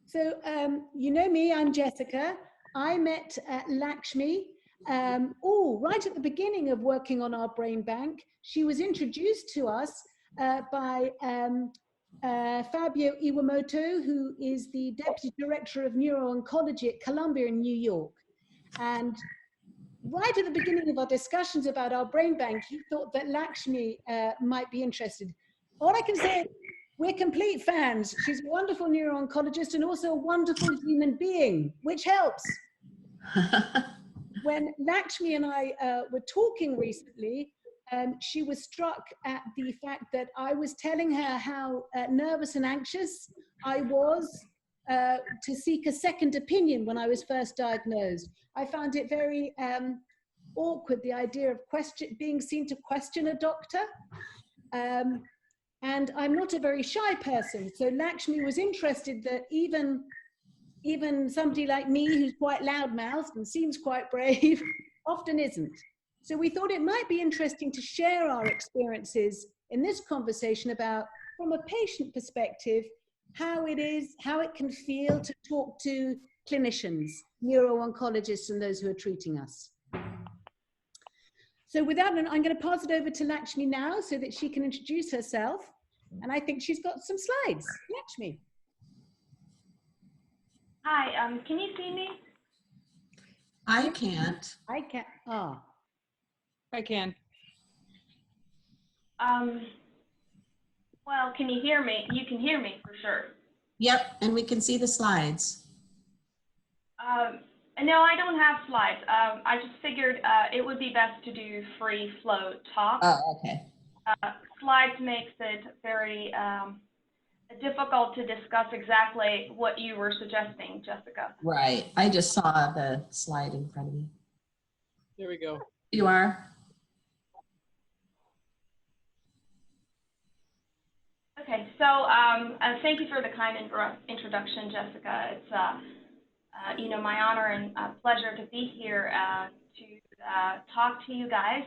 So, you know me, I'm Jessica. I met Lakshmi, right at the beginning of working on our brain bank. She was introduced to us by Fabio Iwamoto, who is the Deputy Director of Neuro-Oncology at Columbia in New York. And right at the beginning of our discussions about our brain bank, he thought that Lakshmi might be interested. All I can say, we're complete fans. She's a wonderful neuro-oncologist and also a wonderful human being, which helps. When Lakshmi and I were talking recently, she was struck at the fact that I was telling her how nervous and anxious I was to seek a second opinion when I was first diagnosed. I found it very awkward, the idea of being seen to question a doctor. And I'm not a very shy person. So Lakshmi was interested that even somebody like me, who's quite loudmouthed and seems quite brave, often isn't. So we thought it might be interesting to share our experiences in this conversation about, from a patient perspective, how it can feel to talk to clinicians, neuro-oncologists, and those who are treating us. So with that, I'm going to pass it over to Lakshmi now so that she can introduce herself. And I think she's got some slides. Lakshmi. Hi, can you see me? I can't. I can. Ah. I can. Well, can you hear me? You can hear me for sure. Yep, and we can see the slides. No, I don't have slides. I just figured it would be best to do free flow talk. Oh, okay. Slides makes it very difficult to discuss exactly what you were suggesting, Jessica. Right. I just saw the slide in front of me. There we go. You are? Okay, so thank you for the kind introduction, Jessica. It's you know, my honor and pleasure to be here to talk to you guys.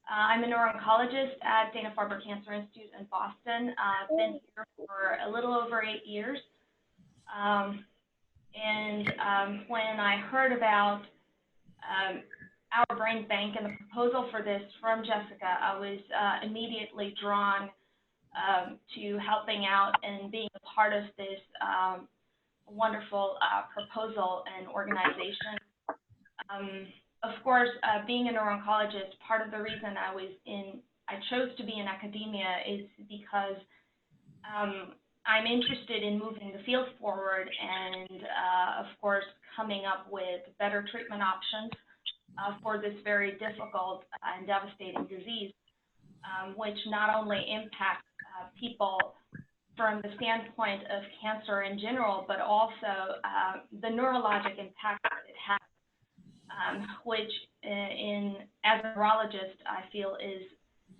I'm a neuro-oncologist at Dana-Farber Cancer Institute in Boston. I've been here for a little over 8 years. When I heard about OurBrainBank and the proposal for this from Jessica, I was immediately drawn to helping out and being a part of this wonderful proposal and organization. Of course, being a neuro-oncologist, part of the reason I chose to be in academia is because I'm interested in moving the field forward and, of course, coming up with better treatment options for this very difficult and devastating disease, which not only impacts people from the standpoint of cancer in general, but also the neurologic impact that it has. Which as a neurologist, I feel is,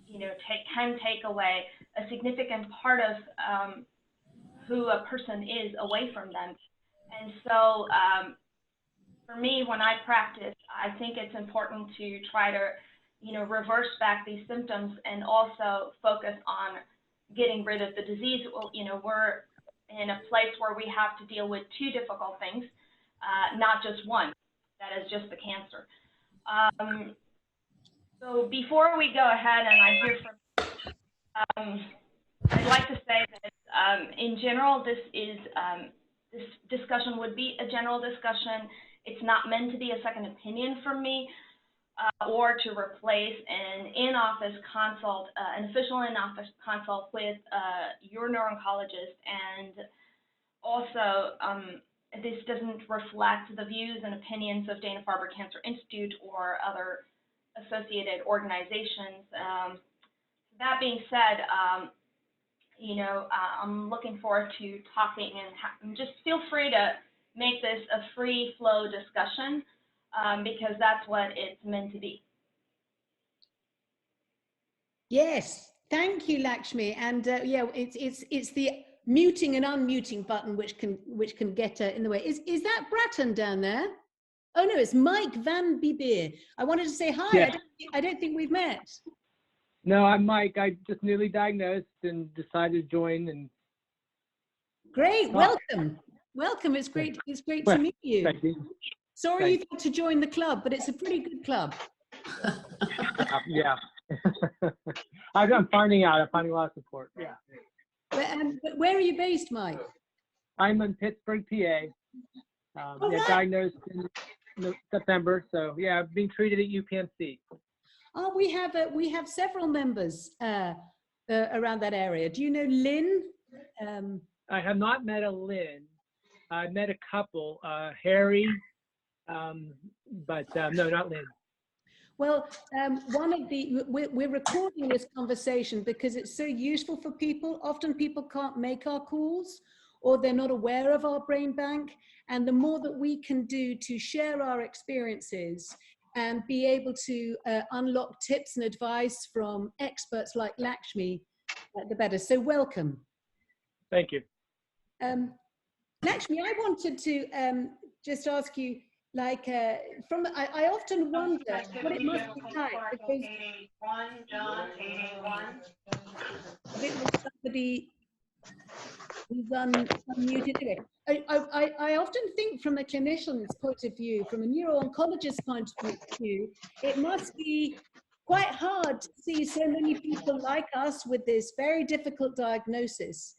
you know, can take away a significant part of who a person is away from them. And so for me, when I practice, I think it's important to try to, you know, reverse back these symptoms and also focus on getting rid of the disease. Well, you know, we're in a place where we have to deal with two difficult things, not just one. That is just the cancer. So before we go ahead and I hear from, I'd like to say that in general, this discussion would be a general discussion. It's not meant to be a second opinion from me or to replace an in-office consult, an official in-office consult with your neuro-oncologist, and also this doesn't reflect the views and opinions of Dana-Farber Cancer Institute or other associated organizations. That being said, you know, I'm looking forward to talking and just feel free to make this a free flow discussion because that's what it's meant to be. Yes, thank you, Lakshmi. And yeah, it's the muting and unmuting button which can get in the way. Is that Bratton down there? Oh no, it's Mike Van Beer. I wanted to say hi. Yes. I don't think we've met. No, I'm Mike. I just newly diagnosed and decided to join. And great, welcome. Welcome. It's great to Well, meet you. thank you. Sorry you've had to join the club, but it's a pretty good club. Yeah. I'm finding out. I'm finding a lot of support. Yeah. But where are you based, Mike? I'm in Pittsburgh, PA. Right. Diagnosed in September. So yeah, I've been treated at UPMC. Oh, we have several members around that area. Do you know Lynn? I have not met a Lynn. I met a couple, Harry, but no, not Lynn. Well, we're recording this conversation because it's so useful for people. Often people can't make our calls or they're not aware of our brain bank. And the more that we can do to share our experiences and be able to unlock tips and advice from experts like Lakshmi, the better. So welcome. Thank you. Lakshmi, I wanted to just ask you, like, I often wonder what it must be like, because somebody who's unmuted. Anyway, I often think from a clinician's point of view, from a neuro-oncologist's point of view, it must be quite hard to see so many people like us with this very difficult diagnosis.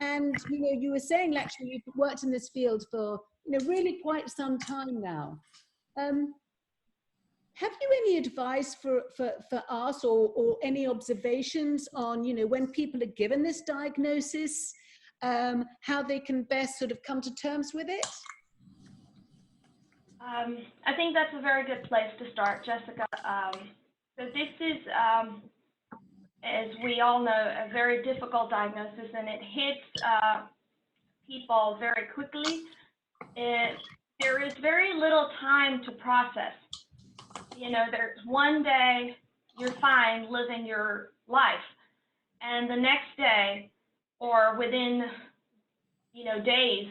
And, you know, you were saying, Lakshmi, you've worked in this field for, you know, really quite some time now. Have you any advice for us or any observations on, you know, when people are given this diagnosis, how they can best sort of come to terms with it? I think that's a very good place to start, Jessica. So this is, as we all know, a very difficult diagnosis, and it hits people very quickly. There is very little time to process. You know, there's one day you're fine living your life, and the next day, or within, you know, days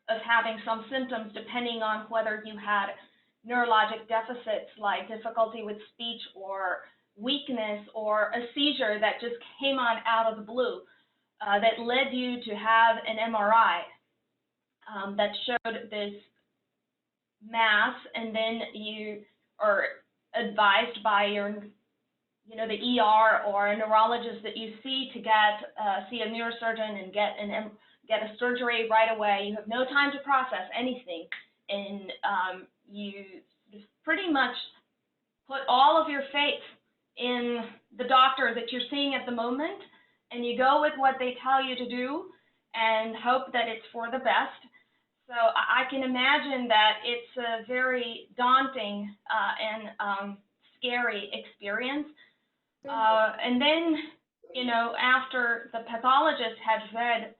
of having some symptoms, depending on whether you had neurologic deficits like difficulty with speech or weakness or a seizure that just came on out of the blue, that led you to have an MRI that showed this mass, and then you are advised by your, you know, the ER or a neurologist that you see to get see a neurosurgeon and get a surgery right away. You have no time to process anything, and you pretty much put all of your faith in the doctor that you're seeing at the moment, and you go with what they tell you to do and hope that it's for the best. So I can imagine that it's a very daunting and scary experience. And then, you know, after the pathologist had read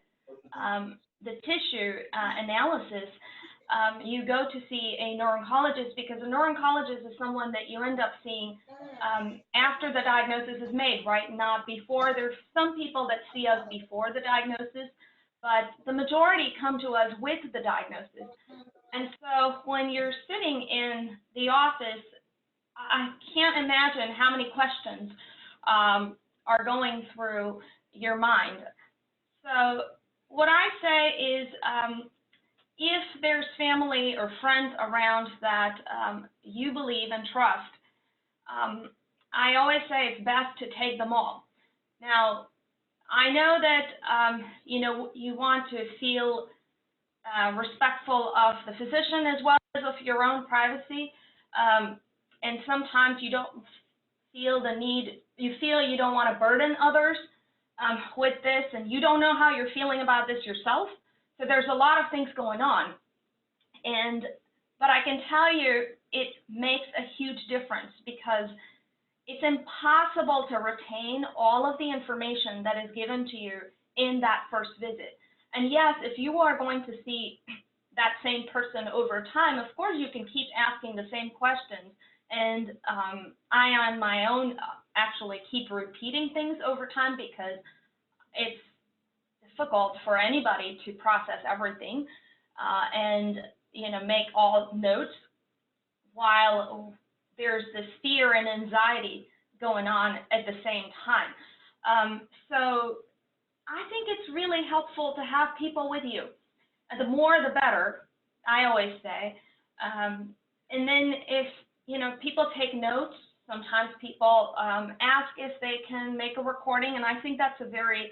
the tissue analysis, you go to see a neuro-oncologist, because a neuro-oncologist is someone that you end up seeing after the diagnosis is made, right? Not before. There's some people that see us before the diagnosis, but the majority come to us with the diagnosis. And so when you're sitting in the office, I can't imagine how many questions are going through your mind. So what I say is, if there's family or friends around that you believe and trust, I always say it's best to take them all. Now, I know that you know, you want to feel respectful of the physician as well as of your own privacy, and sometimes you don't feel the need. You feel you don't want to burden others with this, and you don't know how you're feeling about this yourself. So there's a lot of things going on, but I can tell you it makes a huge difference, because it's impossible to retain all of the information that is given to you in that first visit. And yes, if you are going to see that same person over time, of course you can keep asking the same questions. And I, on my own, actually keep repeating things over time, because it's difficult for anybody to process everything and, you know, make all notes while there's this fear and anxiety going on at the same time. So I think it's really helpful to have people with you. The more, the better, I always say. And then if, people take notes, sometimes people ask if they can make a recording, and I think that's a very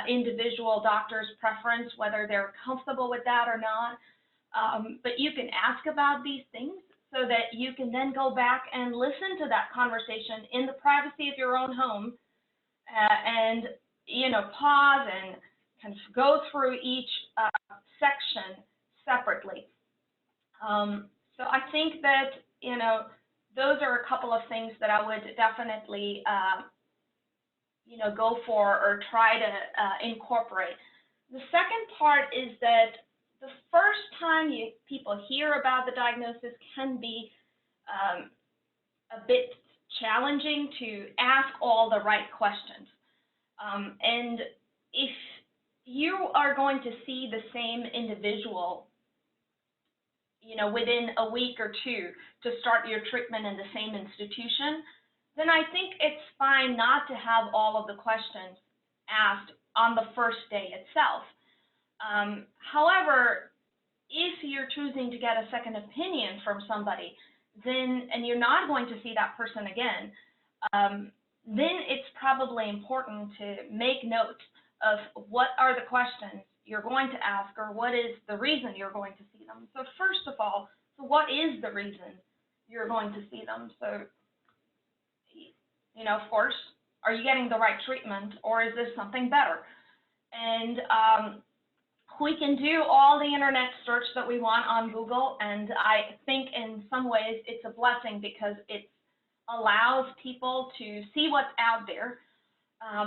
individual doctor's preference, whether they're comfortable with that or not. But you can ask about these things so that you can then go back and listen to that conversation in the privacy of your own home, and, pause and kind of go through each section separately. So I think that, those are a couple of things that I would definitely, go for or try to incorporate. The second part is that the first time people hear about the diagnosis can be a bit challenging to ask all the right questions. And if you are going to see the same individual, within a week or two to start your treatment in the same institution, then I think it's fine not to have all of the questions asked on the first day itself. However, if you're choosing to get a second opinion from somebody, then, and you're not going to see that person again, then it's probably important to make note of what are the questions you're going to ask, or what is the reason you're going to see them. So first of all, so what is the reason you're going to see them? So, of course, are you getting the right treatment, or is this something better? And we can do all the internet search that we want on Google, and I think in some ways it's a blessing because it allows people to see what's out there.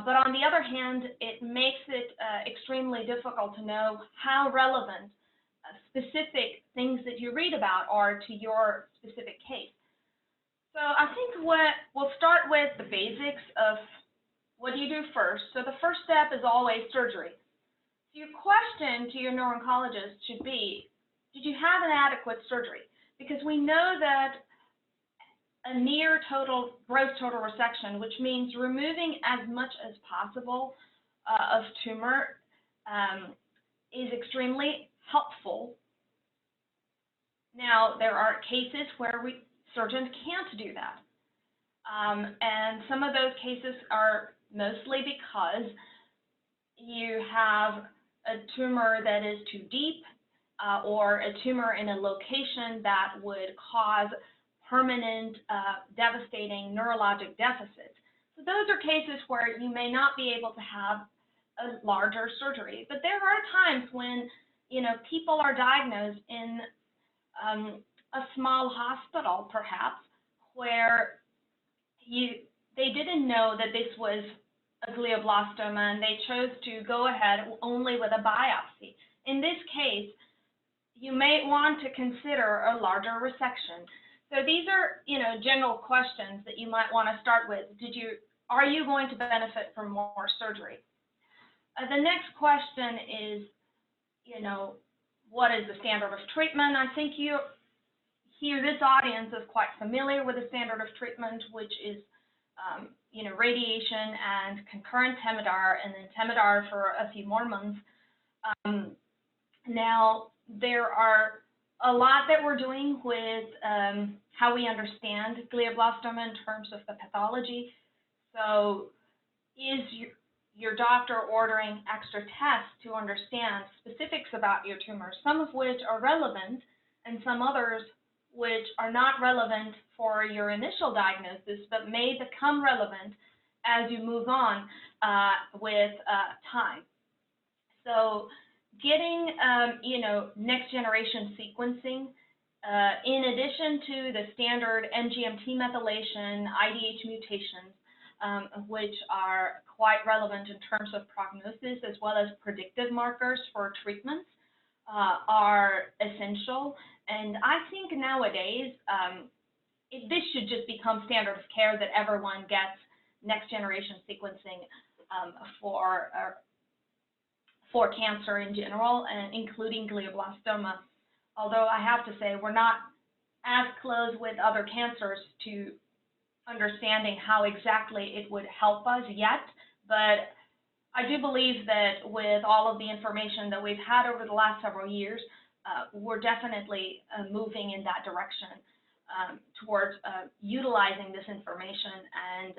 But on the other hand, it makes it extremely difficult to know how relevant specific things that you read about are to your specific case. So I think we'll start with the basics of what do you do first. So the first step is always surgery. So your question to your neuro-oncologist should be, did you have an adequate surgery? Because we know that a near total, gross total resection, which means removing as much as possible of tumor, is extremely helpful. Now, there are cases where surgeons can't do that. And some of those cases are mostly because you have a tumor that is too deep, or a tumor in a location that would cause permanent, devastating neurologic deficits. So those are cases where you may not be able to have a larger surgery. But there are times when, people are diagnosed in a small hospital, perhaps, where they didn't know that this was a glioblastoma, and they chose to go ahead only with a biopsy. In this case, you may want to consider a larger resection. So these are, general questions that you might want to start with. Are you going to benefit from more surgery? The next question is, what is the standard of treatment? I think this audience is quite familiar with the standard of treatment, which is, radiation and concurrent Temodar, and then Temodar for a few more months. Now, there are a lot that we're doing with how we understand glioblastoma in terms of the pathology. So is your doctor ordering extra tests to understand specifics about your tumor, some of which are relevant and some others which are not relevant for your initial diagnosis, but may become relevant as you move on with time. So getting, next generation sequencing, in addition to the standard NGMT methylation, IDH mutations, which are quite relevant in terms of prognosis as well as predictive markers for treatments, are essential. And I think nowadays, this should just become standard of care that everyone gets next generation sequencing for cancer in general, including glioblastoma. Although I have to say, we're not as close with other cancers to understanding how exactly it would help us yet, but I do believe that with all of the information that we've had over the last several years, we're definitely moving in that direction towards utilizing this information and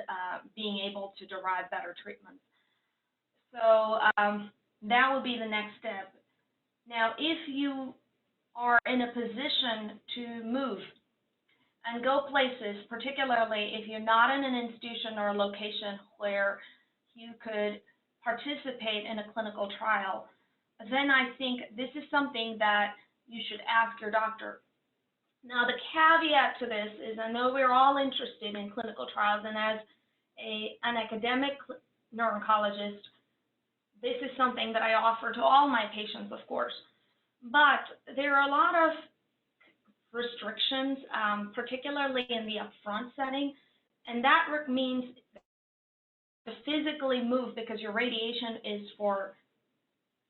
being able to derive better treatments. So that would be the next step. Now, if you are in a position to move and go places, particularly if you're not in an institution or a location where you could participate in a clinical trial, then I think this is something that you should ask your doctor. Now, the caveat to this is I know we're all interested in clinical trials, and as an academic neuro-oncologist, this is something that I offer to all my patients, of course. But there are a lot of restrictions, particularly in the upfront setting, and that means to physically move because your radiation is for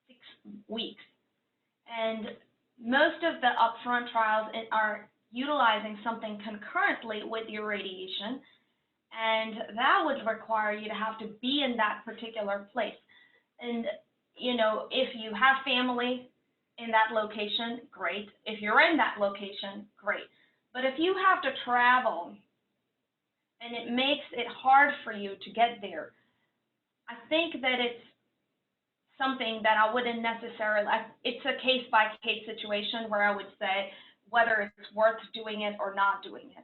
6 weeks. And most of the upfront trials are utilizing something concurrently with your radiation, and that would require you to have to be in that particular place. And, you know, if you have family in that location, great. If you're in that location, great. But if you have to travel and it makes it hard for you to get there, I think that it's something that I wouldn't necessarily, it's a case-by-case situation where I would say whether it's worth doing it or not doing it.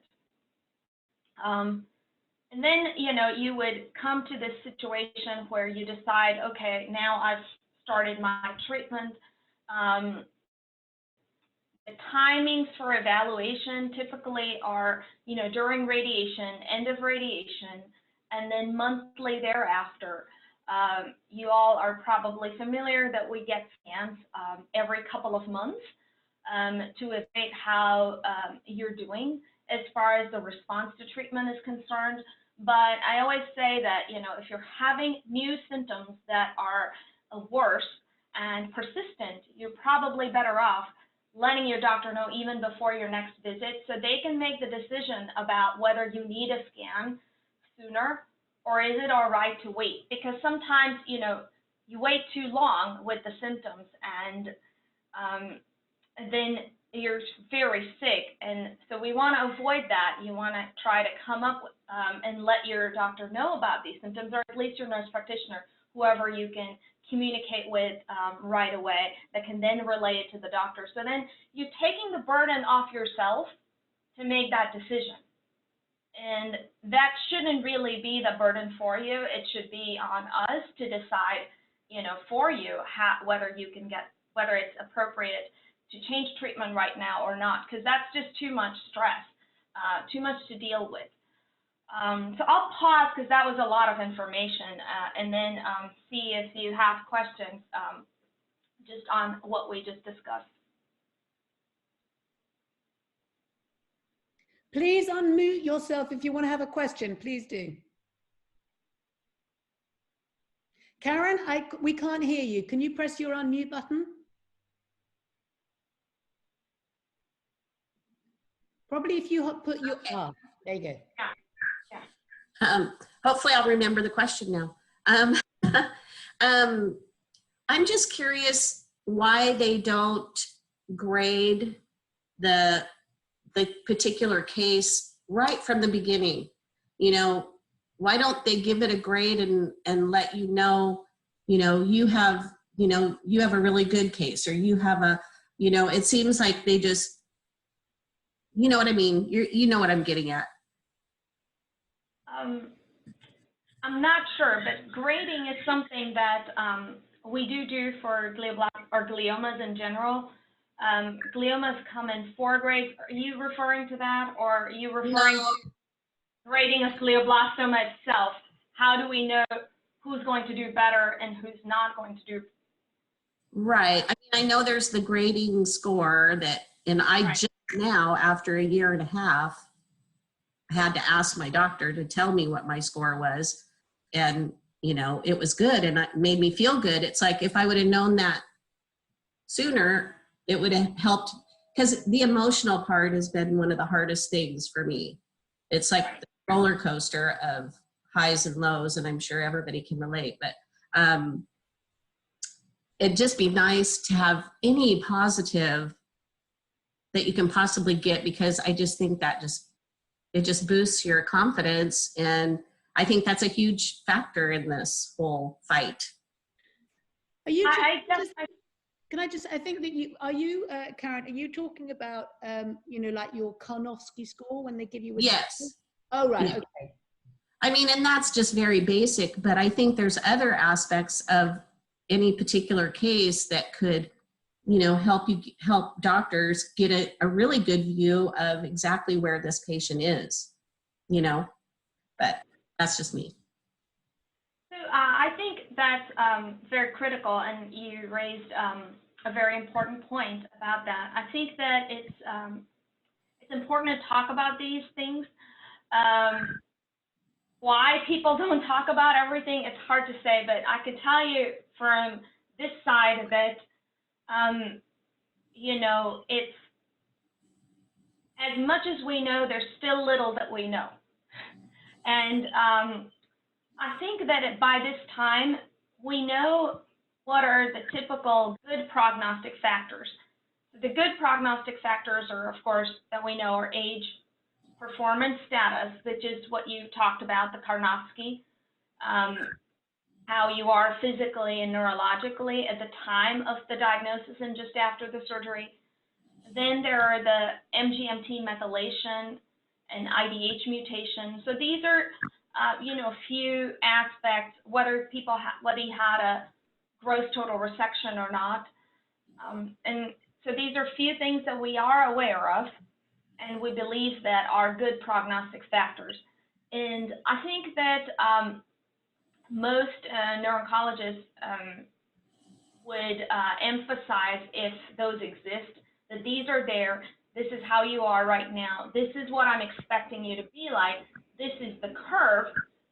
And then, you know, you would come to this situation where you decide, okay, now I've started my treatment. The timings for evaluation typically are, you know, during radiation, end of radiation, and then monthly thereafter. You all are probably familiar that we get scans every couple of months to evaluate how you're doing as far as the response to treatment is concerned. But I always say that, you know, if you're having new symptoms that are worse and persistent, you're probably better off letting your doctor know even before your next visit so they can make the decision about whether you need a scan sooner or is it all right to wait. Because sometimes, you know, you wait too long with the symptoms and then you're very sick. And so we want to avoid that. You want to try to come up with, and let your doctor know about these symptoms, or at least your nurse practitioner, whoever you can communicate with right away that can then relay it to the doctor. So then you're taking the burden off yourself to make that decision. And that shouldn't really be the burden for you. It should be on us to decide, you know, for you whether you can get, whether it's appropriate to change treatment right now or not, because that's just too much stress, too much to deal with. So I'll pause because that was a lot of information, and then see if you have questions just on what we just discussed. Please unmute yourself if you want to have a question. Please do. Karen, we can't hear you. Can you press your unmute button? Probably if you put your, there you go. Hopefully I'll remember the question now. I'm just curious why they don't grade the particular case right from the beginning. You know, why don't they give it a grade and let you know, you have a really good case, or you have a, it seems like they just, you know what I mean? You know what I'm getting at. I'm not sure, but grading is something that we do for gliomas in general. Gliomas come in 4 grades. Are you referring to that, or are you referring to grading of glioblastoma itself? How do we know who's going to do better and who's not going to do? Right. I mean, I know there's the grading score and I just now, after 1.5 years, I had to ask my doctor to tell me what my score was. And, it was good and it made me feel good. It's like, if I would have known that sooner, it would have helped, because the emotional part has been one of the hardest things for me. It's like the roller coaster of highs and lows, and I'm sure everybody can relate. But it'd just be nice to have any positive that you can possibly get, because I just think that it just boosts your confidence. And I think that's a huge factor in this whole fight. Are you? I think that Karen, are you talking about, like your Karnofsky score when they give you a Yes. score? Oh, right. Yeah. Okay. I mean, and that's just very basic, but I think there's other aspects of any particular case that could, help doctors get a really good view of exactly where this patient is, but that's just me. So I think that's very critical, and you raised a very important point about that. I think that it's important to talk about these things. Why people don't talk about everything, it's hard to say, but I could tell you from this side of it, it's, as much as we know, there's still little that we know. And I think that by this time, we know what are the typical good prognostic factors. The good prognostic factors are, of course, that we know are age, performance status, which is what you talked about, the Karnofsky, how you are physically and neurologically at the time of the diagnosis and just after the surgery. Then there are the MGMT methylation and IDH mutations. So these are, a few aspects, whether he had a gross total resection or not. And so these are few things that we are aware of, and we believe that are good prognostic factors. And I think that most neuro-oncologists would emphasize, if those exist, that these are there. This is how you are right now. This is what I'm expecting you to be like. This is the curve,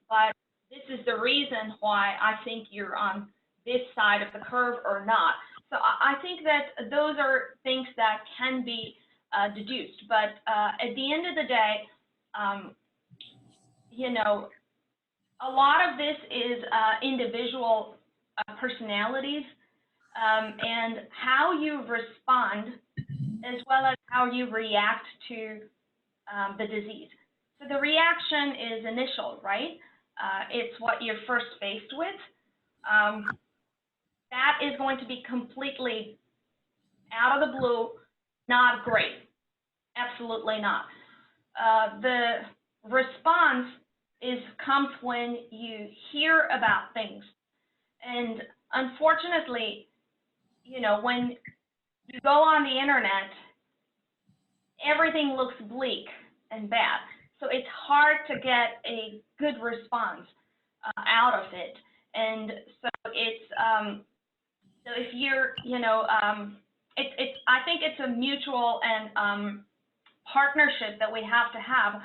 but this is the reason why I think you're on this side of the curve or not. So I think that those are things that can be deduced. But at the end of the day, a lot of this is individual personalities and how you respond, as well as how you react to the disease. So the reaction is initial, right? It's what you're first faced with. That is going to be completely out of the blue, not great. Absolutely not. The response comes when you hear about things. And unfortunately, when you go on the internet, everything looks bleak and bad. So it's hard to get a good response out of it. And so it's, so if you're, I think it's a mutual and partnership that we have to have,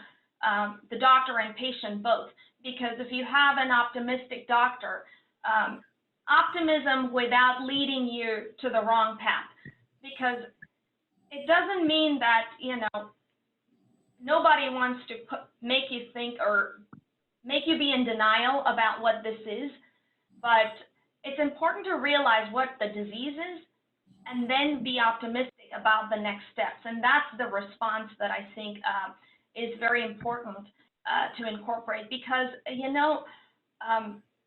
the doctor and patient both. Because if you have an optimistic doctor, optimism without leading you to the wrong path. Because it doesn't mean that, nobody wants to make you think or make you be in denial about what this is, but it's important to realize what the disease is and then be optimistic about the next steps. And that's the response that I think is very important to incorporate, because,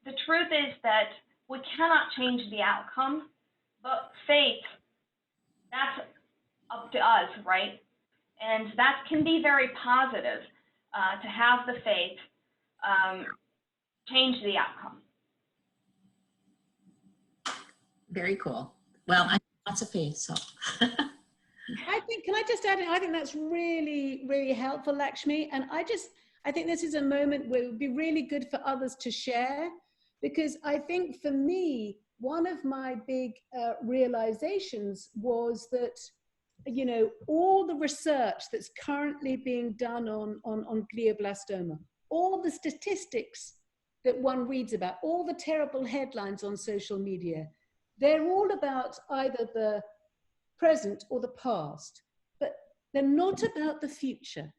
the truth is that we cannot change the outcome, but faith, that's up to us, right? And that can be very positive, to have the faith change the outcome. Very cool. Well, I have lots of faith, so. Can I just add in, I think that's really, really helpful, Lakshmi. And I think this is a moment where it would be really good for others to share, because I think for me, one of my big realizations was that, all the research that's currently being done on glioblastoma, all the statistics that one reads about, all the terrible headlines on social media, they're all about either the present or the past, but they're not about the future.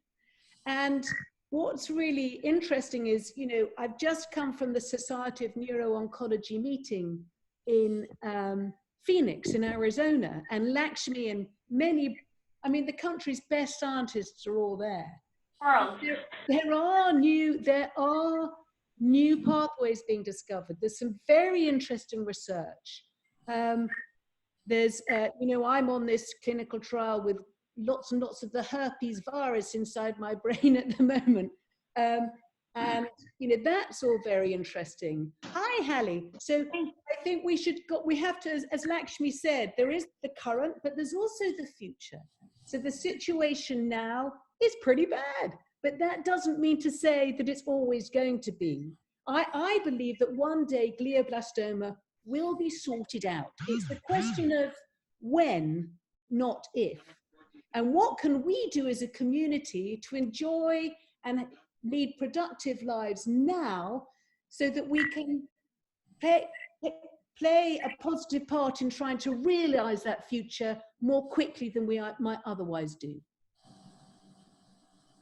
And what's really interesting is, you know, I've just come from the Society of Neuro-Oncology meeting in Phoenix in Arizona, and Lakshmi and many, I mean, the country's best scientists are all there. There are new pathways being discovered. There's some very interesting research. There's, you know, I'm on this clinical trial with lots and lots of the herpes virus inside my brain at the moment. And, you know, that's all very interesting. Hi, Hallie. So I think we have to, as Lakshmi said, there is the current, but there's also the future. So the situation now is pretty bad, but that doesn't mean to say that it's always going to be. I believe that one day glioblastoma will be sorted out. It's the question of when, not if. And what can we do as a community to enjoy and lead productive lives now so that we can play a positive part in trying to realize that future more quickly than we might otherwise do?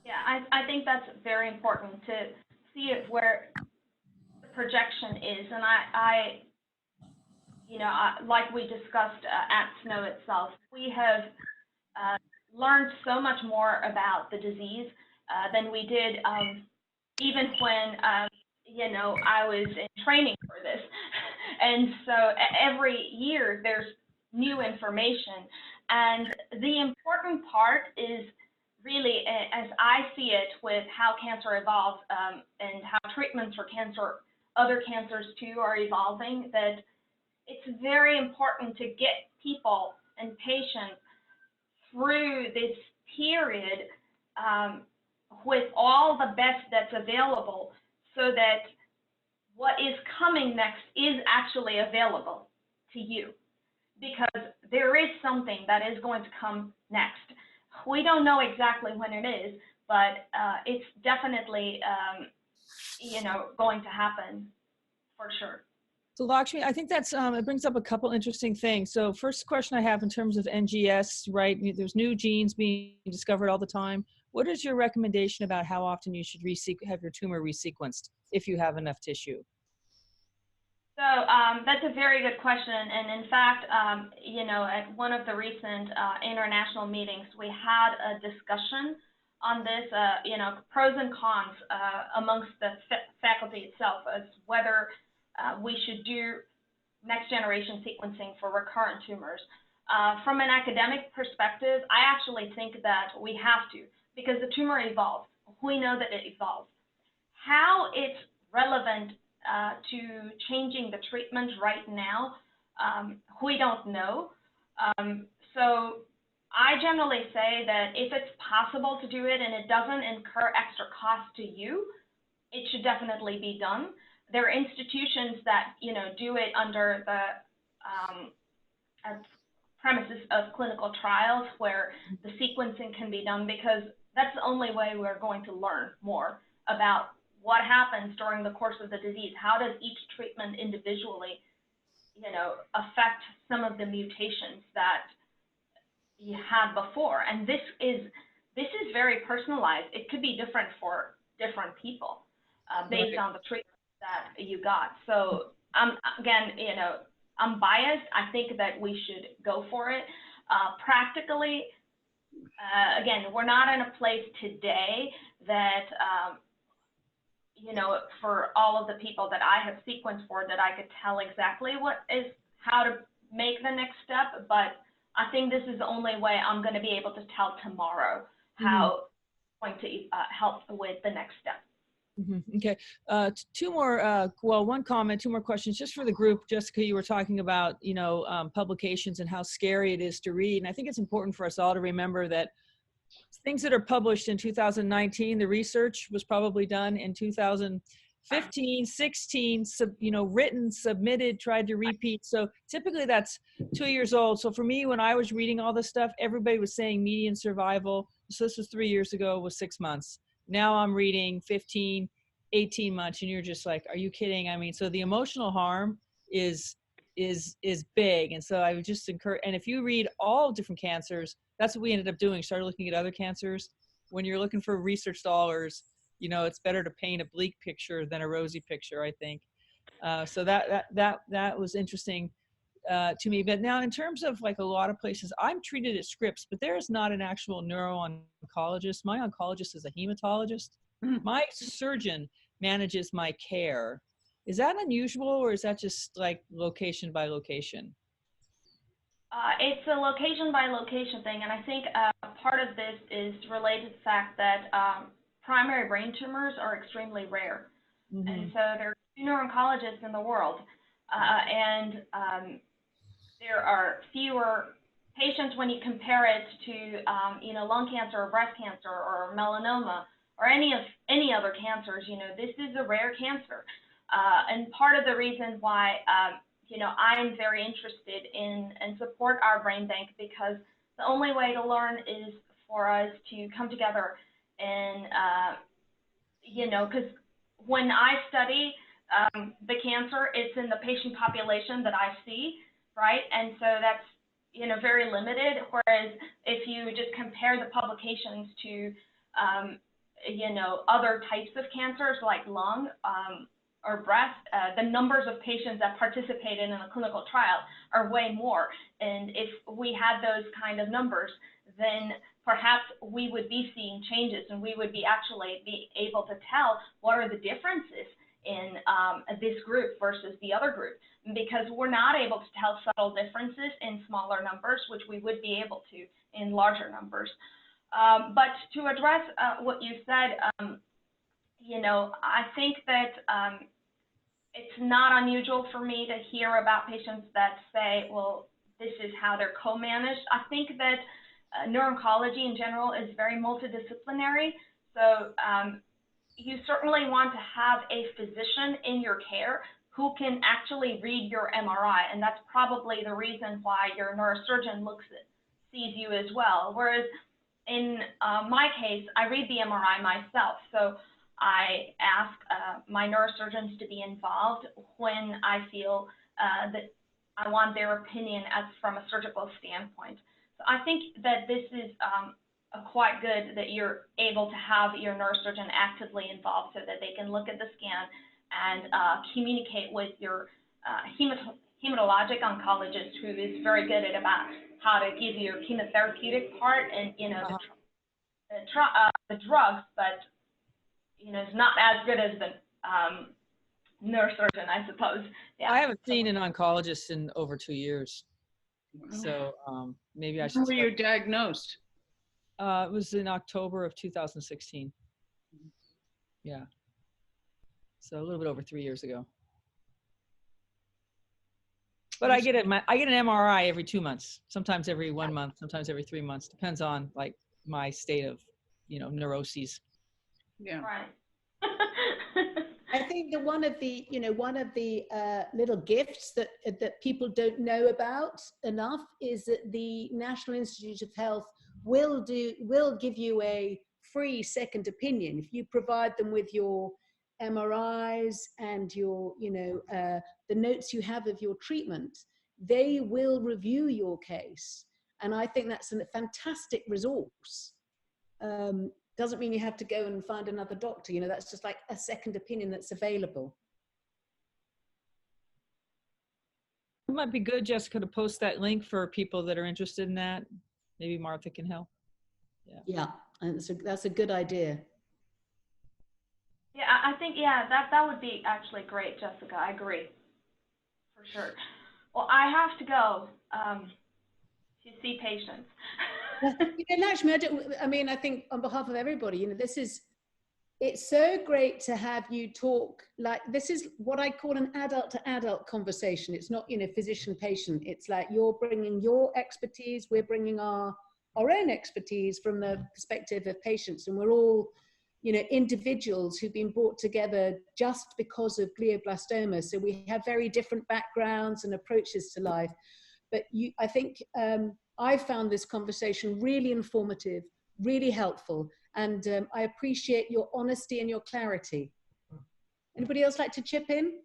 Yeah, I think that's very important to see it where the projection is. And I you know, like we discussed at SNO itself, we have learned so much more about the disease than we did even when, you know, I was in training for this. And so every year there's new information. And the important part is really, as I see it, with how cancer evolves and how treatments for cancer, other cancers too, are evolving, that it's very important to get people and patients through this period with all the best that's available, so that what is coming next is actually available to you, because there is something that is going to come next. We don't know exactly when it is, but it's definitely, you know, going to happen for sure. So Lakshmi, I think that's, it brings up a couple interesting things. So first question I have in terms of NGS, right? There's new genes being discovered all the time. What is your recommendation about how often you should have your tumor resequenced if you have enough tissue? So that's a very good question. And in fact, you know, at one of the recent international meetings, we had a discussion on this, you know, pros and cons amongst the faculty itself as whether we should do next generation sequencing for recurrent tumors. From an academic perspective, I actually think that we have to, because the tumor evolves. We know that it evolves. How it's relevant to changing the treatment right now, we don't know. So I generally say that if it's possible to do it and it doesn't incur extra cost to you, it should definitely be done. There are institutions that, you know, do it under the premises of clinical trials where the sequencing can be done, because that's the only way we're going to learn more about what happens during the course of the disease. How does each treatment individually, you know, affect some of the mutations that you had before? And this is very personalized. It could be different for different people based on the treatment that you got. So again, you know, I'm biased. I think that we should go for it. Practically, again, we're not in a place today that, you know, for all of the people that I have sequenced for, that I could tell exactly how to make the next step. But I think this is the only way I'm going to be able to tell tomorrow how it's going to help with the next step. Okay. Two more, well, one comment, two more questions just for the group. Jessica, you were talking about, you know, publications and how scary it is to read. And I think it's important for us all to remember that things that are published in 2019, the research was probably done in 2015, 16, you know, written, submitted, tried to repeat. So typically that's 2 years old. So for me, when I was reading all this stuff, everybody was saying median survival. So this was 3 years ago, was 6 months. Now I'm reading 15, 18 months, and you're just like, are you kidding? I mean, so the emotional harm is big. And so I would just encourage, and if you read all different cancers, that's what we ended up doing, started looking at other cancers. When you're looking for research dollars, you know, it's better to paint a bleak picture than a rosy picture, I think. So that was interesting to me. But now in terms of like a lot of places, I'm treated at Scripps, but there is not an actual neuro-oncologist. My oncologist is a hematologist. My surgeon manages my care. Is that unusual, or is that just like location by location? It's a location by location thing, and I think part of this is related to the fact that primary brain tumors are extremely rare. Mm-hmm. And so there are 2 neuro-oncologists in the world, and there are fewer patients when you compare it to, you know, lung cancer or breast cancer or melanoma or any other cancers. You know, this is a rare cancer, and part of the reason why you know, I'm very interested in and support OurBrainBank, because the only way to learn is for us to come together and, you know, because when I study the cancer, it's in the patient population that I see, right? And so that's, you know, very limited. Whereas if you just compare the publications to, you know, other types of cancers like lung, or breast, the numbers of patients that participated in a clinical trial are way more. And if we had those kind of numbers, then perhaps we would be seeing changes, and we would be actually be able to tell what are the differences in this group versus the other group, because we're not able to tell subtle differences in smaller numbers, which we would be able to in larger numbers. But to address what you said, you know, I think that it's not unusual for me to hear about patients that say, well, this is how they're co-managed. I think that neuro-oncology in general is very multidisciplinary. So you certainly want to have a physician in your care who can actually read your MRI. And that's probably the reason why your neurosurgeon sees you as well. Whereas in my case, I read the MRI myself. So I ask my neurosurgeons to be involved when I feel that I want their opinion from a surgical standpoint. So I think that this is quite good that you're able to have your neurosurgeon actively involved, so that they can look at the scan and communicate with your hematologic oncologist, who is very good at about how to give you your chemotherapeutic part and, you know, the drugs, but you know, it's not as good as the neurosurgeon, I suppose. Yeah. I haven't seen an oncologist in over 2 years. So maybe I should. When were you diagnosed? It was in October of 2016. Yeah. So a little bit over 3 years ago. But I get an MRI every 2 months, sometimes every 1 month, sometimes every 3 months. Depends on like my state of, you know, neuroses. Yeah. Right. I think that one of the little gifts that people don't know about enough is that the National Institute of Health will give you a free second opinion if you provide them with your MRIs and your, you know, the notes you have of your treatment. They will review your case, and I think that's a fantastic resource. Doesn't mean you have to go and find another doctor. You know, that's just like a second opinion that's available. It might be good, Jessica, to post that link for people that are interested in that. Maybe Martha can help. Yeah, and that's a good idea. Yeah, I think, yeah, that would be actually great, Jessica. I agree, for sure. Well, I have to go to see patients. You know, Lakshmi, I think on behalf of everybody, you know, it's so great to have you talk. Like, this is what I call an adult to adult conversation. It's not, you know, physician patient. It's like you're bringing your expertise, we're bringing our own expertise from the perspective of patients, and we're all, you know, individuals who've been brought together just because of glioblastoma. So we have very different backgrounds and approaches to life. But I think I found this conversation really informative, really helpful, and I appreciate your honesty and your clarity. Anybody else like to chip in?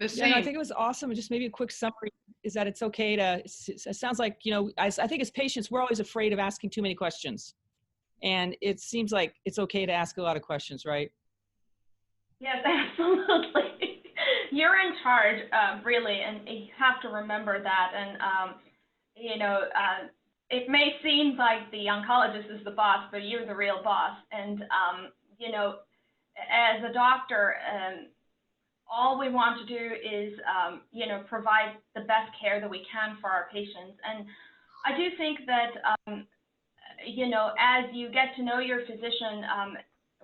Yeah, no, I think it was awesome. And just maybe a quick summary is that it's okay to, it sounds like, you know, I think as patients, we're always afraid of asking too many questions. And it seems like it's okay to ask a lot of questions, right? Yes, absolutely. You're in charge, really, and you have to remember that. And, it may seem like the oncologist is the boss, but you're the real boss. And, as a doctor, all we want to do is, provide the best care that we can for our patients. And I do think that, as you get to know your physician,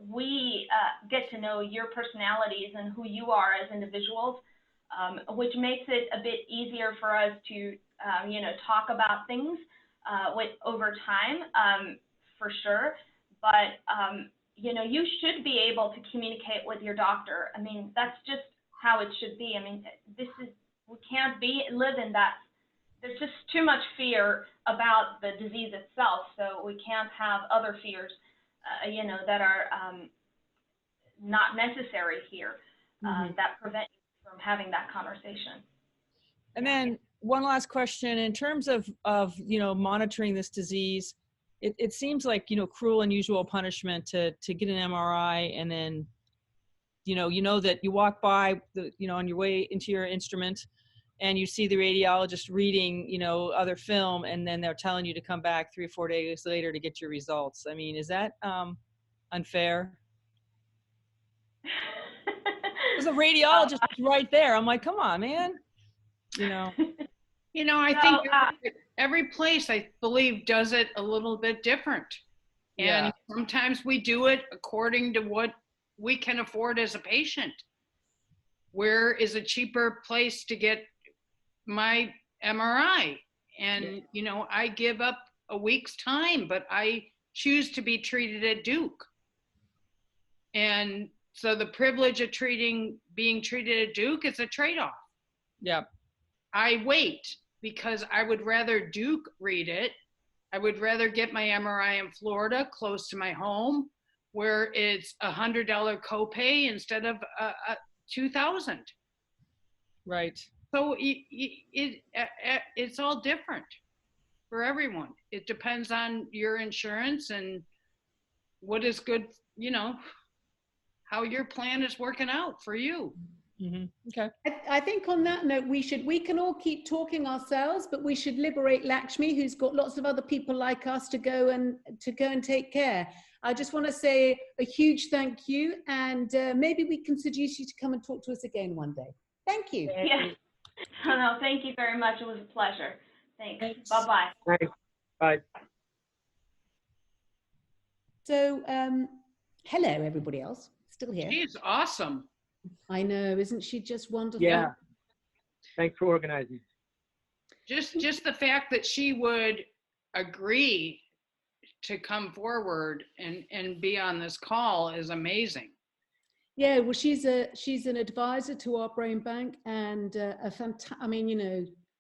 we get to know your personalities and who you are as individuals, which makes it a bit easier for us to, talk about things over time, for sure. But, you should be able to communicate with your doctor. I mean, that's just how it should be. I mean, we can't live in that. There's just too much fear about the disease itself, so we can't have other fears, that are not necessary here, that prevent you from having that conversation. And then one last question, in terms of monitoring this disease, it seems like, cruel, unusual punishment to get an MRI and then, that you walk by on your way into your instrument and you see the radiologist reading, other film, and then they're telling you to come back 3 or 4 days later to get your results. I mean, is that unfair? There's a radiologist right there. I'm like, come on, man. I think every place, I believe, does it a little bit different. And sometimes we do it according to what we can afford as a patient. Where is a cheaper place to get my MRI? And, I give up a week's time, but I choose to be treated at Duke. And so the privilege of being treated at Duke is a trade-off. Yeah. I wait because I would rather Duke read it. I would rather get my MRI in Florida, close to my home, where it's $100 copay instead of $2,000. Right. So it's all different for everyone. It depends on your insurance and what is good, how your plan is working out for you. Mm-hmm. Okay. I think on that note, we can all keep talking ourselves, but we should liberate Lakshmi, who's got lots of other people like us to go and take care. I just want to say a huge thank you, and maybe we can seduce you to come and talk to us again one day. Thank you. Yes. No, thank you very much. It was a pleasure. Thanks. Bye-bye. Thanks. Bye. So, hello, everybody else. Still here. She's awesome. I know, isn't she just wonderful? Yeah. Thanks for organizing. Just the fact that she would agree to come forward and be on this call is amazing. Yeah, well, she's an advisor to OurBrainBank and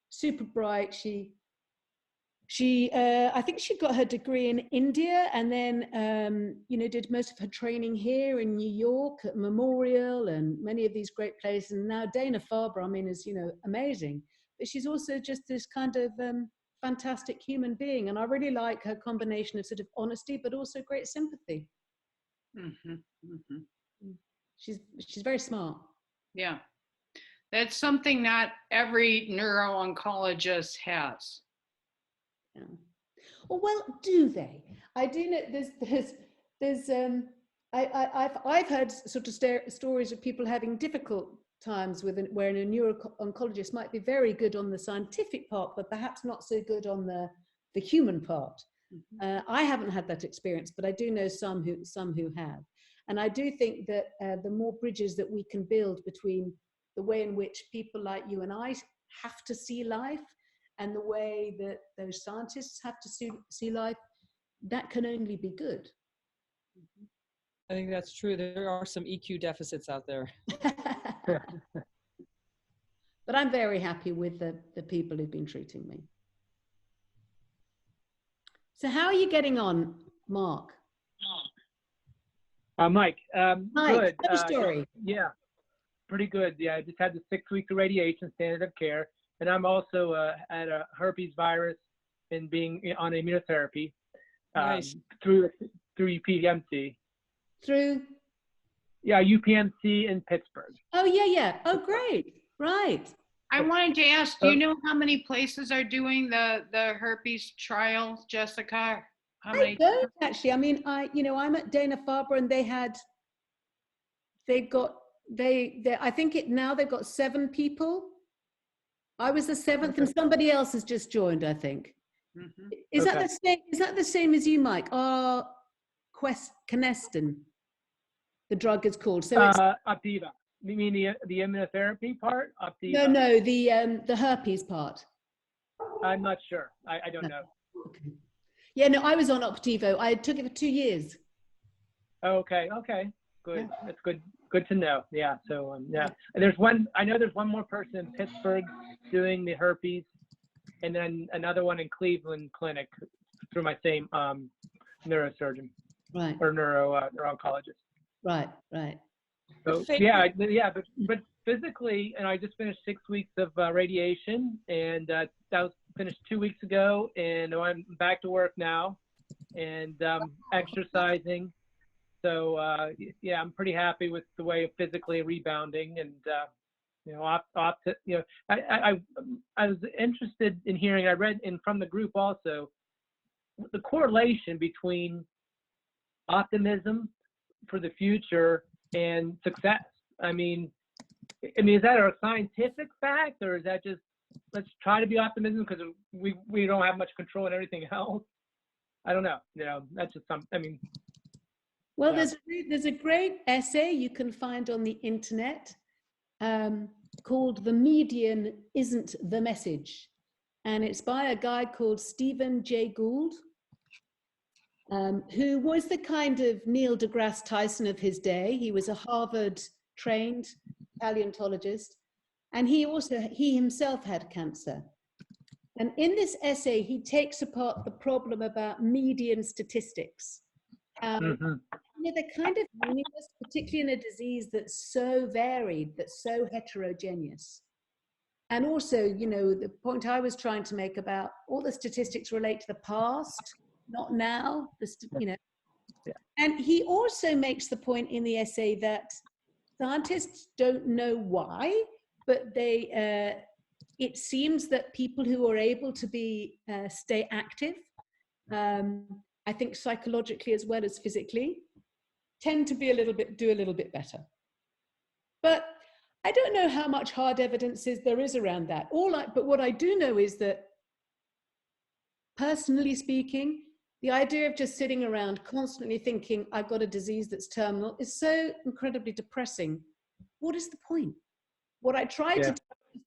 super bright. She I think she got her degree in India and then, did most of her training here in New York at Memorial and many of these great places. And now Dana-Farber, is, amazing. But she's also just this kind of fantastic human being. And I really like her combination of sort of honesty, but also great sympathy. Mm-hmm. Mm-hmm. She's very smart. Yeah. That's something not every neuro-oncologist has. Yeah. Well, do they? I do know I've heard sort of stories of people having difficult times where a neuro-oncologist might be very good on the scientific part, but perhaps not so good on the human part. Mm-hmm. I haven't had that experience, but I do know some who have. And I do think that the more bridges that we can build between the way in which people like you and I have to see life and the way that those scientists have to see life, that can only be good. I think that's true. There are some EQ deficits out there. But I'm very happy with the people who've been treating me. So how are you getting on, Mark? Mike, good. Tell a story. Yeah, pretty good. Yeah, I just had the 6 weeks of radiation, standard of care. And I'm also at a herpes virus and being on immunotherapy Nice. through through UPMC. Through? Yeah, UPMC in Pittsburgh. Oh, yeah, yeah. Oh, great. Right. I wanted to ask, do you know how many places are doing the herpes trial, Jessica? How I many? don't actually. I mean, I'm at Dana-Farber, and I think now they've got 7 people. I was the 7th, and somebody else has just joined, I think. Mhm. Is that the same? Is that the same as you, Mike? Canestin, the drug is called. So it's Optiva. You mean the immunotherapy part? Optiva. no, the herpes part. I'm not sure. I don't know. Okay. Yeah, no, I was on Optivo. I took it for 2 years. Okay. Good. Yeah. That's good. Good to know. Yeah. So yeah. And I know there's one more person in Pittsburgh doing the herpes, and then another one in Cleveland Clinic through my same neurosurgeon. Right. Or neuro-oncologist. Right. So but physically, and I just finished 6 weeks of radiation, and that was finished 2 weeks ago, and I'm back to work now, and exercising. So I'm pretty happy with the way of physically rebounding, and I was interested in hearing. I read from the group also the correlation between optimism for the future and success. I mean, is that a scientific fact, or is that just let's try to be optimism because we don't have much control in everything else? I don't know. That's just Well, Yeah. there's a great essay you can find on the internet called "The Median Isn't the Message," and it's by a guy called Stephen Jay Gould, who was the kind of Neil deGrasse Tyson of his day. He was a Harvard-trained paleontologist, and he himself had cancer. And in this essay, he takes apart the problem about median statistics. They're kind of meaningless, particularly in a disease that's so varied, that's so heterogeneous. And also, the point I was trying to make about all the statistics relate to the past, not now. And he also makes the point in the essay that scientists don't know why, but it seems that people who are able to stay active, I think psychologically as well as physically, tend to do a little bit better. But I don't know how much hard evidence there is around that. But what I do know is that, personally speaking, the idea of just sitting around constantly thinking I've got a disease that's terminal is so incredibly depressing. What is the point? What I try to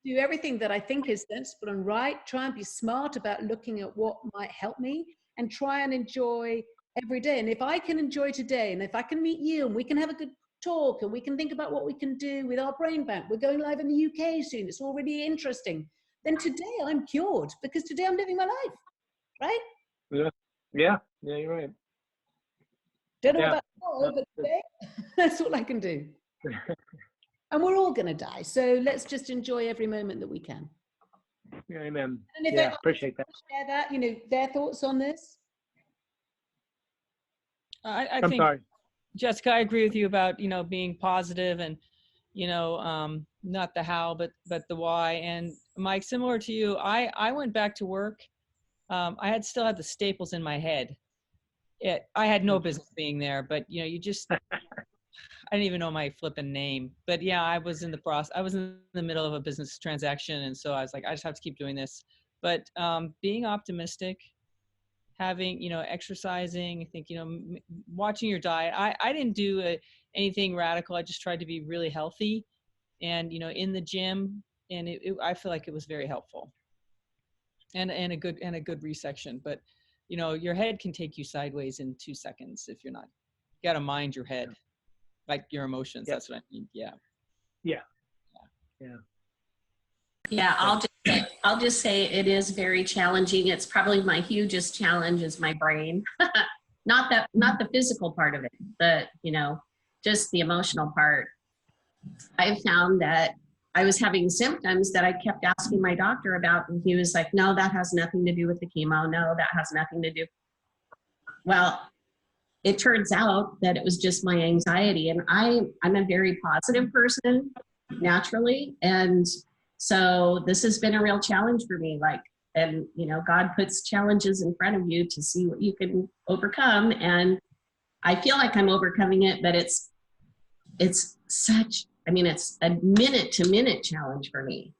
do everything that I think is sensible and right, try and be smart about looking at what might help me, and try and enjoy every day. And if I can enjoy today, and if I can meet you, and we can have a good talk, and we can think about what we can do with our brain bank, we're going live in the UK soon, it's already interesting, then today I'm cured, because today I'm living my life, right? Yeah, you're right. Don't know about tomorrow, but today, that's all I can do. And we're all going to die, so let's just enjoy every moment that we can. Yeah, amen. And if appreciate that. Share that, their thoughts on this. I think, sorry, Jessica, I agree with you about being positive and not the how but the why. And Mike, similar to you, I went back to work. I still had the staples in my head. I had no business being there, but you just I didn't even know my flipping name. But yeah, I was in the middle of a business transaction, and so I was like, I just have to keep doing this. But being optimistic, having exercising, I think watching your diet. I didn't do anything radical. I just tried to be really healthy, and in the gym, and I feel like it was very helpful. And a good resection. But your head can take you sideways in 2 seconds if you're not. You got to mind your head, like your emotions. That's what I mean. Yeah, I'll just say it is very challenging. It's probably my hugest challenge is my brain. not the physical part of it, but just the emotional part. I found that I was having symptoms that I kept asking my doctor about, and he was like, no, that has nothing to do with the chemo. No, that has nothing to do. Well, it turns out that it was just my anxiety. And I'm a very positive person naturally. And so this has been a real challenge for me. Like, and you know, God puts challenges in front of you to see what you can overcome. And I feel like I'm overcoming it, but it's such, I mean, it's a minute to minute challenge for me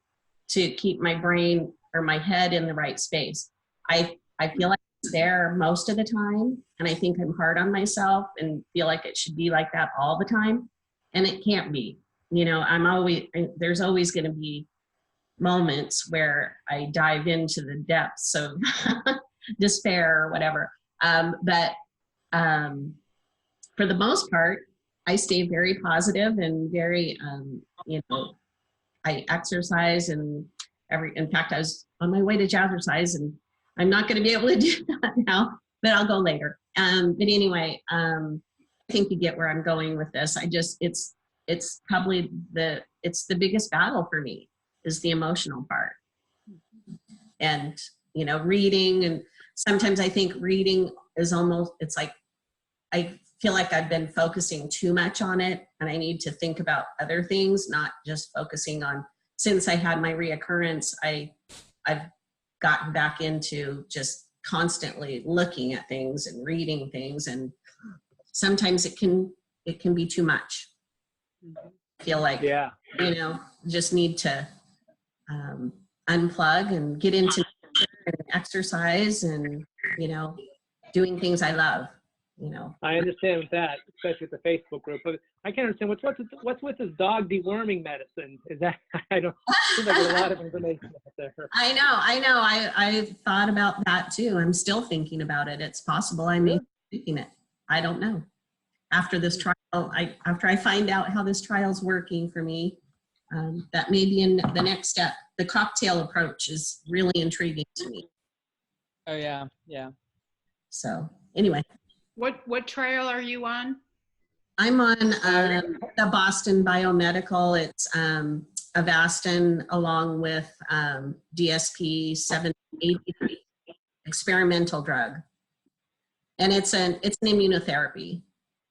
to keep my brain or my head in the right space. I feel like it's there most of the time, and I think I'm hard on myself and feel like it should be like that all the time, and it can't be. You know, there's always going to be moments where I dive into the depths of despair or whatever. But for the most part, I stay very positive and very, you know, I exercise and in fact, I was on my way to jazzercise, and I'm not going to be able to do that now, but I'll go later. But anyway, I think you get where I'm going with this. It's probably the biggest battle for me is the emotional part. And, you know, reading, and sometimes I think reading is almost, it's like, I feel like I've been focusing too much on it, and I need to think about other things, not just focusing on, since I had my reoccurrence, I've gotten back into just constantly looking at things and reading things, and sometimes it can be too much. I feel like, Yeah. you know, just need to unplug and get into and exercise and, you know, doing things I love, you know. I understand with that, especially with the Facebook group. But I can't understand what's with this dog deworming medicine. Is that, I don't, seems like there's a lot of information out there. I know. I've thought about that too. I'm still thinking about it. It's possible I may be taking it. I don't know. After this trial, after I find out how this trial's working for me, that may be in the next step. The cocktail approach is really intriguing to me. Oh yeah, yeah. So anyway. What trial are you on? I'm on the Boston Biomedical. It's Avastin along with DSP 783, experimental drug, and it's an immunotherapy.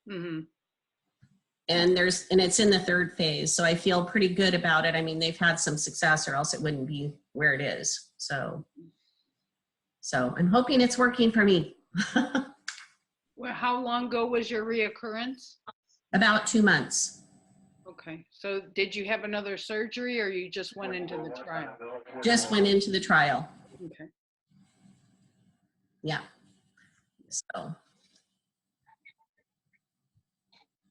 Mm-hmm. And it's in the 3rd phase, so I feel pretty good about it. I mean, they've had some success, or else it wouldn't be where it is. So I'm hoping it's working for me. Well, how long ago was your reoccurrence? About 2 months. Okay, so did you have another surgery, or you just went into the trial? Just went into the trial. Okay. Yeah. So.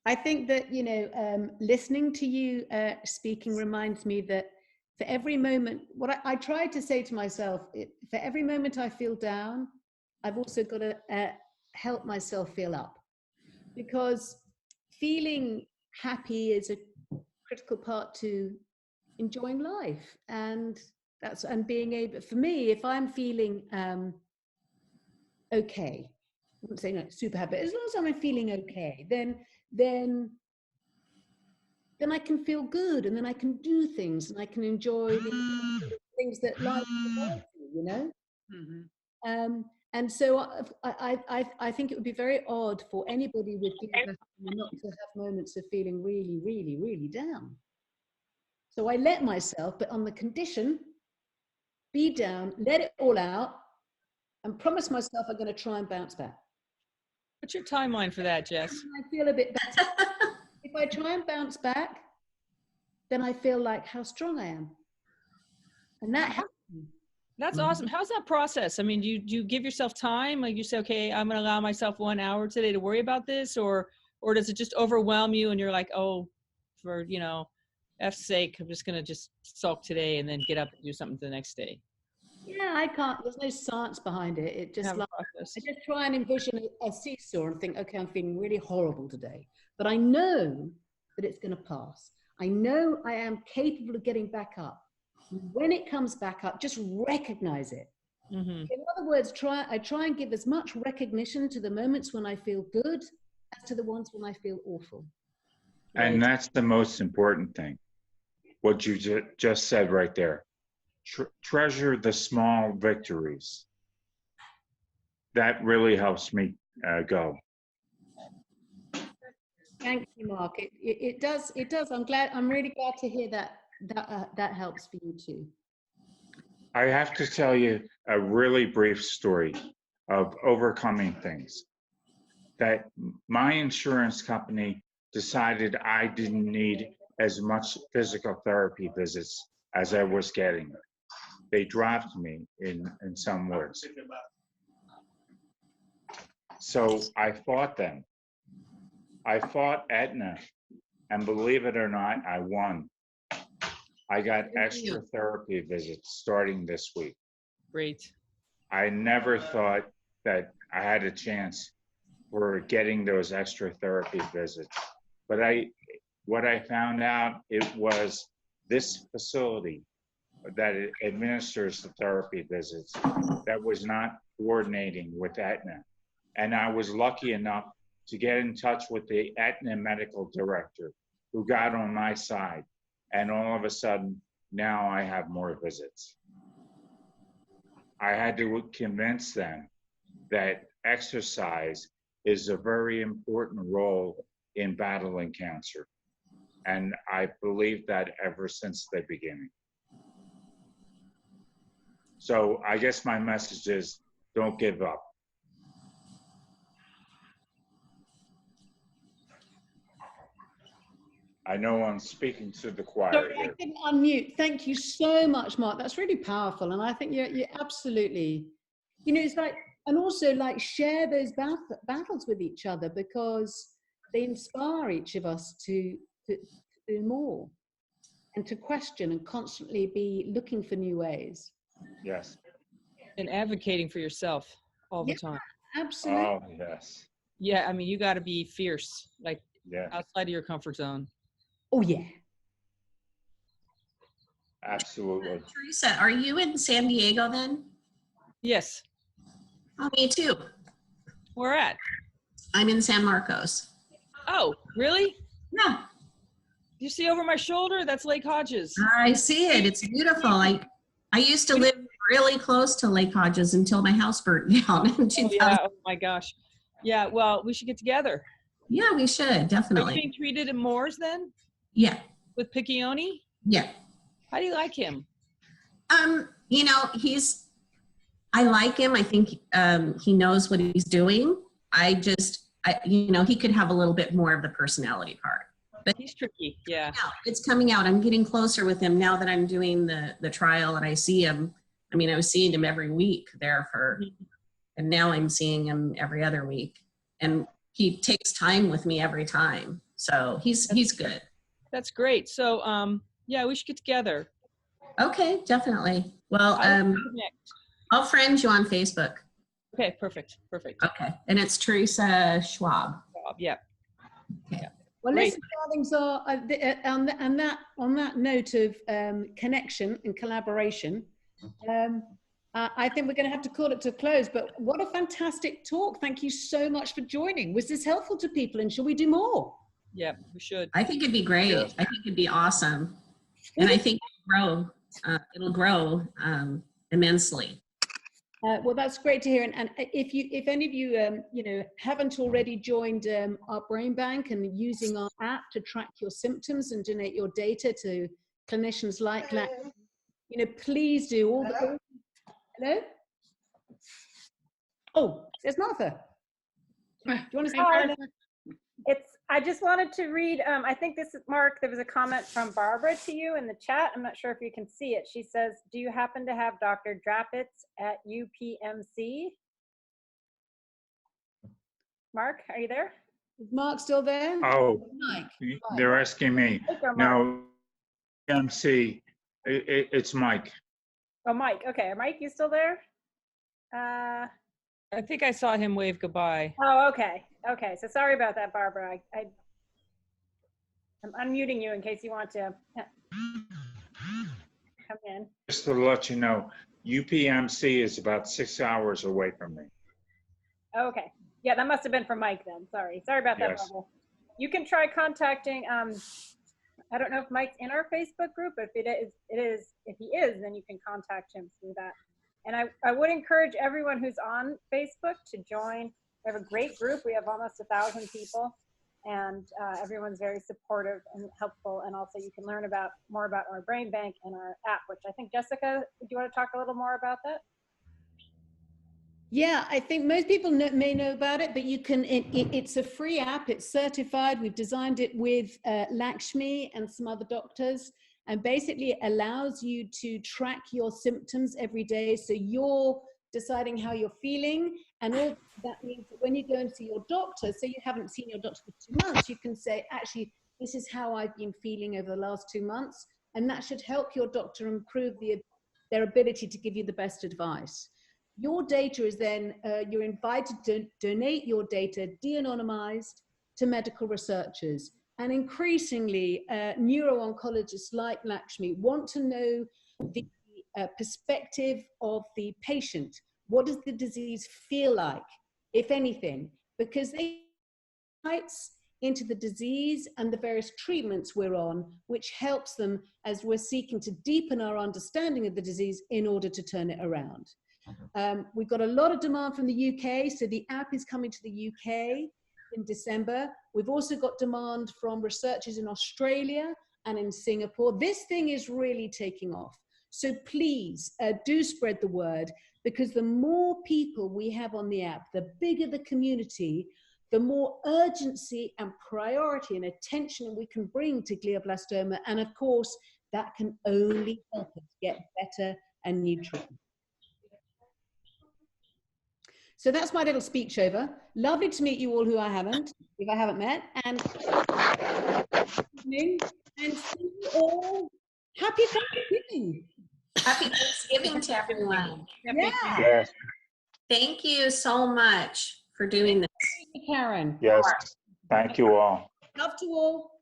I think that, you know, listening to you speaking reminds me that for every moment, what I try to say to myself, for every moment I feel down, I've also got to help myself feel up, because feeling happy is a critical part to enjoying life. And being able, for me, if I'm feeling okay, I wouldn't say no, super happy, as long as I'm feeling okay, then I can feel good, and then I can do things, and I can enjoy the things that life provides me, you know? Mm-hmm. And so I think it would be very odd for anybody with glioblastoma not to have moments of feeling really, really, really down. So I let myself, but on the condition, be down, let it all out, and promise myself I'm going to try and bounce back. What's your timeline for that, Jess? I feel a bit better. If I try and bounce back, then I feel like how strong I am. And that helps me. That's awesome. How's that process? I mean, do you give yourself time? Like you say, okay, I'm going to allow myself 1 hour today to worry about this, or does it just overwhelm you and you're like, oh, for, you know, F's sake, I'm just going to just sulk today and then get up and do something the next day? Yeah, I can't, there's no science behind it. It just like, I just try and envision a seesaw and think, okay, I'm feeling really horrible today, but I know that it's going to pass. I know I am capable of getting back up. When it comes back up, just recognize it. Mm-hmm. In other words, I try and give as much recognition to the moments when I feel good as to the ones when I feel awful. And that's the most important thing. What you just said right there. Treasure the small victories. That really helps me go. Thank you, Mark. It does. It does. I'm really glad to hear that helps for you too. I have to tell you a really brief story of overcoming things. That my insurance company decided I didn't need as much physical therapy visits as I was getting. They dropped me in some words. So I fought them. I fought Aetna, and believe it or not, I won. I got extra therapy visits starting this week. Great. I never thought that I had a chance for getting those extra therapy visits. But what I found out, it was this facility that administers the therapy visits that was not coordinating with Aetna. And I was lucky enough to get in touch with the Aetna medical director who got on my side. And all of a sudden, now I have more visits. I had to convince them that exercise is a very important role in battling cancer. And I believe that ever since the beginning. So I guess my message is, don't give up. I know I'm speaking to the choir Sorry, I here. couldn't unmute. Thank you so much, Mark. That's really powerful. And I think you're absolutely, it's like, and also like share those battles with each other, because they inspire each of us to do more and to question and constantly be looking for new ways. Yes. And advocating for yourself all the time. Absolutely. Oh, yes. Yeah, I mean, you got to be fierce, like outside of your comfort zone. Oh, yeah. Absolutely. Teresa, are you in San Diego then? Yes. Oh, me too. Where at? I'm in San Marcos. Oh, really? Yeah. You see over my shoulder? That's Lake Hodges. I see it. It's beautiful. I used to live really close to Lake Hodges until my house burnt down in 2000. Oh, yeah. Oh my gosh. Yeah. Well, we should get together. Yeah, we should, definitely. Are you being treated at Moore's then? Yeah. With Piccioni? Yeah. How do you like him? I like him. I think he knows what he's doing. He could have a little bit more of the personality part. But he's tricky, yeah. It's coming out. I'm getting closer with him now that I'm doing the trial and I see him. I mean, I was seeing him every week there and now I'm seeing him every other week. And he takes time with me every time. So he's good. That's great. So, yeah, we should get together. Okay, definitely. Well, I'll friend you on Facebook. Okay, perfect. Okay, and it's Teresa Schwab. Yeah. Okay. Well, Great. listen, darlings, on that note of connection and collaboration, I think we're going to have to call it to a close. But what a fantastic talk! Thank you so much for joining. Was this helpful to people, and shall we do more? Yeah, we should. I think it'd be great. Yeah. I think it'd be awesome, and I think it'll grow immensely. Well, that's great to hear. And if any of you, haven't already joined our brain bank and using our app to track your symptoms and donate your data to clinicians like that, please do. Hello? Oh, there's Martha. Do you want to say? I just wanted to read, I think this is Mark, there was a comment from Barbara to you in the chat. I'm not sure if you can see it. She says, do you happen to have Dr. Drappitz at UPMC? Mark, are you there? Is Mark still there? Oh, Mike. They're asking me. No, UPMC, it's Mike. Oh, Mike. Okay, Mike, you still there? I think I saw him wave goodbye. Oh, okay. Okay, so sorry about that, Barbara. I'm unmuting you in case you want to come in. Just to let you know, UPMC is about 6 hours away from me. Okay. Yeah, that must have been from Mike then. Sorry about that, Yes. Barbara. You can try contacting, I don't know if Mike's in our Facebook group, but if he is, then you can contact him through that. And I would encourage everyone who's on Facebook to join. We have a great group. We have almost 1,000 people. and everyone's very supportive and helpful. And also you can learn more about our brain bank and our app, which I think, Jessica, do you want to talk a little more about that? Yeah, I think most people may know about it, but you can, it's a free app, it's certified. We've designed it with Lakshmi and some other doctors, and basically it allows you to track your symptoms every day. So you're deciding how you're feeling, and all that means that when you go and see your doctor, say you haven't seen your doctor for 2 months, you can say, actually, this is how I've been feeling over the last 2 months, and that should help your doctor improve their ability to give you the best advice. Your data is then, you're invited to donate your data de-anonymized to medical researchers. And increasingly, neuro-oncologists like Lakshmi want to know the perspective of the patient. What does the disease feel like, if anything? Because they insights into the disease and the various treatments we're on, which helps them as we're seeking to deepen our understanding of the disease in order to turn it around. We've got a lot of demand from the UK, so the app is coming to the UK in December. We've also got demand from researchers in Australia and in Singapore. This thing is really taking off. So please do spread the word, because the more people we have on the app, the bigger the community, the more urgency and priority and attention we can bring to glioblastoma. And of course, that can only help us get better and new treatment. So that's my little speech over. Lovely to meet you all who I haven't met. And see you all. Happy Thanksgiving. Happy Thanksgiving to everyone. Yeah. Yes. Thank you so much for doing this. Karen. Yes. Thank you all. Love to all.